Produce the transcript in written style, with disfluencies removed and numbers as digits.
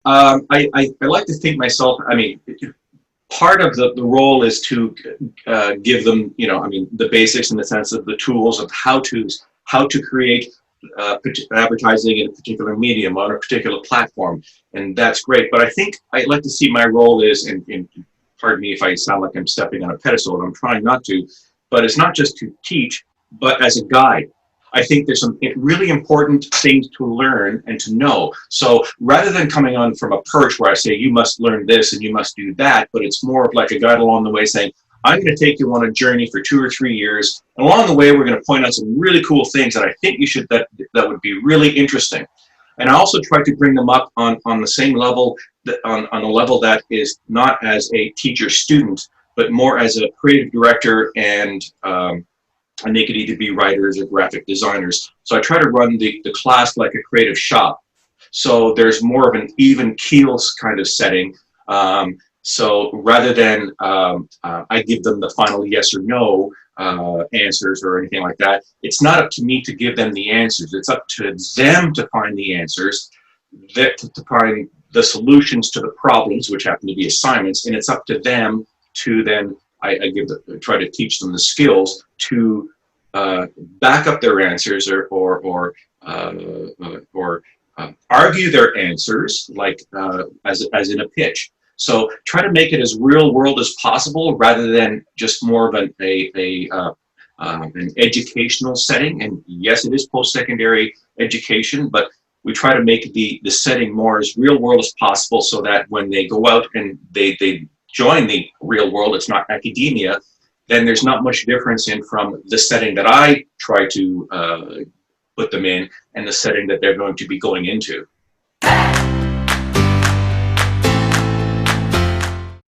I like to think myself, I mean, part of the role is to give them, the basics in the sense of the tools of how to create advertising in a particular medium on a particular platform, and that's great. But I think I like to see my role is, in pardon me if I sound like I'm stepping on a pedestal, and I'm trying not to, but it's not just to teach, but as a guide. I think there's some really important things to learn and to know. So rather than coming on from a perch where I say, you must learn this and you must do that, but it's more of like a guide along the way saying, I'm going to take you on a journey for 2 or 3 years. And along the way, we're going to point out some really cool things that I think you should, that would be really interesting. And I also try to bring them up on the same level, on a level that is not as a teacher-student, but more as a creative director, and they could either be writers or graphic designers. So I try to run the class like a creative shop. So there's more of an even keels kind of setting. So rather than I give them the final yes or no answers or anything like that, it's not up to me to give them the answers. It's up to them to find the answers, to find the solutions to the problems, which happen to be assignments, and it's up to them to then I try to teach them the skills to back up their answers or argue their answers, like as in a pitch. So try to make it as real world as possible, rather than just more of an educational setting. And yes, it is post-secondary education, but we try to make the setting more as real world as possible, so that when they go out and they join the real world, it's not academia, then there's not much difference in from the setting that I try to put them in and the setting that they're going to be going into.